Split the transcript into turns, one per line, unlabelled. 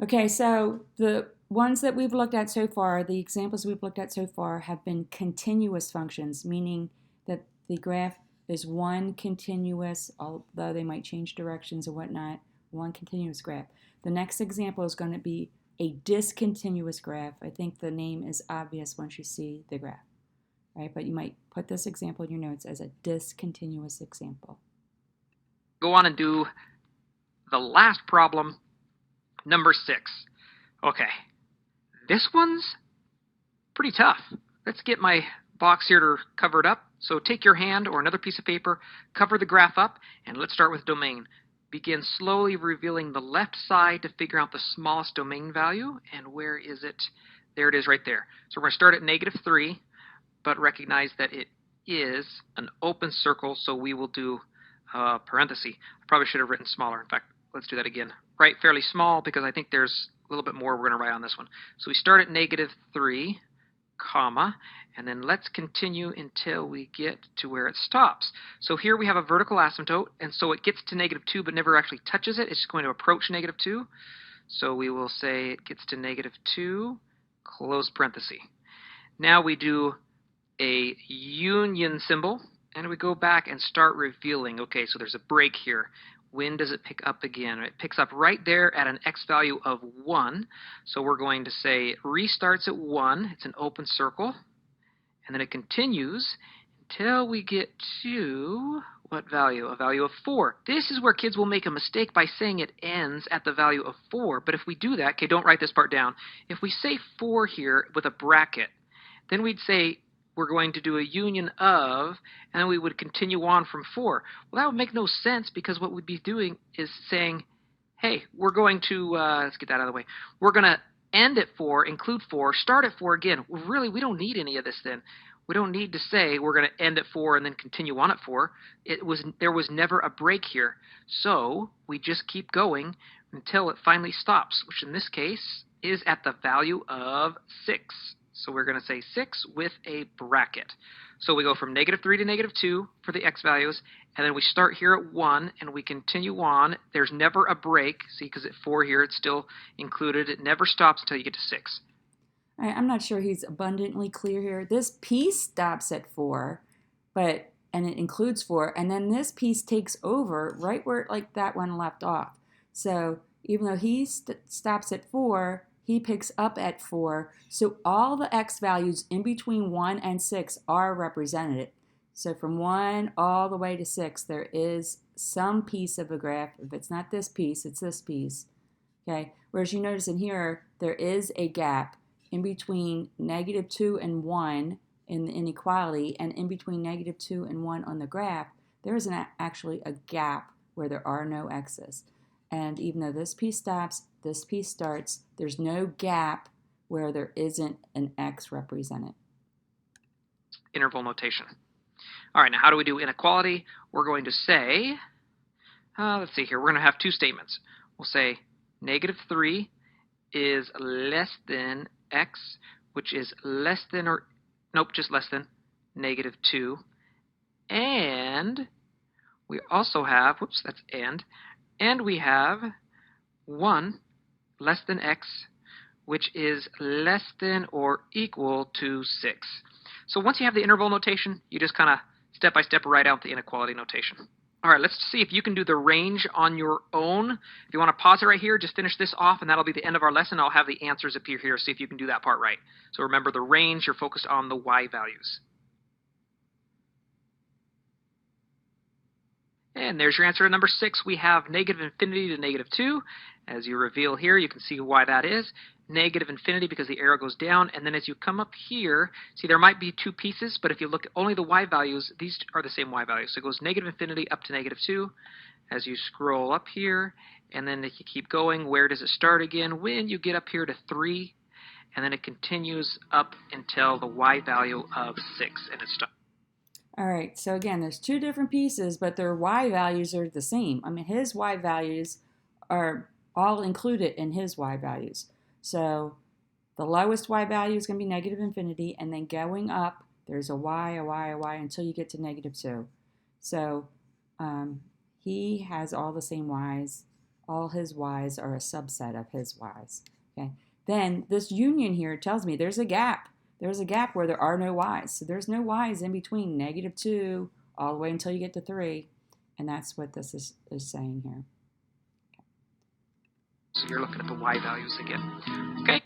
Okay, so the ones that we've looked at so far, the examples we've looked at so far have been continuous functions, meaning that the graph is one continuous, although they might change directions or whatnot, one continuous graph. The next example is going to be a discontinuous graph. I think the name is obvious once you see the graph, right? But you might put this example in your notes as a discontinuous example.
Go on and do the last problem, number 6. Okay, this one's pretty tough. Let's get my box here to cover it up. So take your hand or another piece of paper, cover the graph up, and let's start with domain. Begin slowly revealing the left side to figure out the smallest domain value. And where is it? There it is right there. So we're going to start at -3, but recognize that it is an open circle, so we will do parenthesis. I probably should have written smaller. In fact, let's do that again. Write fairly small because I think there's a little bit more we're going to write on this one. So we start at -3, comma, and then let's continue until we get to where it stops. So here we have a vertical asymptote, and so it gets to -2 but never actually touches it. It's just going to approach -2. So we will say it gets to -2, close parenthesis. Now we do a union symbol, and we go back and start revealing. Okay, so there's a break here. When does it pick up again? It picks up right there at an x value of 1. So we're going to say it restarts at 1. It's an open circle. And then it continues until we get to what value? A value of 4. This is where kids will make a mistake by saying it ends at the value of 4. But if we do that, okay, don't write this part down. If we say 4 here with a bracket, then we'd say we're going to do a union of, and then we would continue on from 4. Well, that would make no sense because what we'd be doing is saying, hey, we're going to, let's get that out of the way. We're going to end at 4, include 4, start at 4 again. Really, we don't need any of this then. We don't need to say we're going to end at 4 and then continue on at 4. There was never a break here. So we just keep going until it finally stops, which in this case is at the value of 6. So we're going to say 6 with a bracket. So we go from -3 to -2 for the x values, and then we start here at 1, and we continue on. There's never a break, see, because at 4 here it's still included. It never stops until you get to 6.
I'm not sure he's abundantly clear here. This piece stops at 4, and it includes 4, and then this piece takes over right where like that one left off. So even though he stops at 4, he picks up at 4. So all the x values in between 1 and 6 are represented. So from 1 all the way to 6, there is some piece of a graph. If it's not this piece, it's this piece. Okay. Whereas you notice in here, there is a gap in between -2 and 1 in the inequality, and in between -2 and 1 on the graph, there is actually a gap where there are no x's. And even though this piece stops, this piece starts, there's no gap where there isn't an x represented.
Interval notation. All right, now how do we do inequality? We're going to say, let's see here, we're going to have two statements. We'll say -3 is less than x, which is less than or, nope, just less than -2. And we also have, whoops, that's and we have 1 less than x, which is less than or equal to 6. So once you have the interval notation, you just kind of step by step write out the inequality notation. All right, let's see if you can do the range on your own. If you want to pause it right here, just finish this off, and that'll be the end of our lesson. I'll have the answers appear here, see if you can do that part right. So remember the range, you're focused on the y values. And there's your answer to number 6. We have -infinity to -2. As you reveal here, you can see why that is. -infinity because the arrow goes down, and then as you come up here, see there might be two pieces, but if you look at only the y values, these are the same y values. So it goes -infinity up to -2. As you scroll up here, and then if you keep going, where does it start again? When you get up here to 3, and then it continues up until the y value of 6, and it stops.
All right, so again, there's two different pieces, but their y values are the same. I mean, his y values are all included in his y values. So the lowest y value is going to be -infinity, and then going up, there's a y, a y, a y, until you get to -2. So he has all the same y's All his y's are a subset of his y's. Okay. Then this union here tells me there's a gap. There's a gap where there are no y's. So there's no y's in between -2 all the way until you get to 3. And that's what this is saying here.
So you're looking at the y values again. Okay,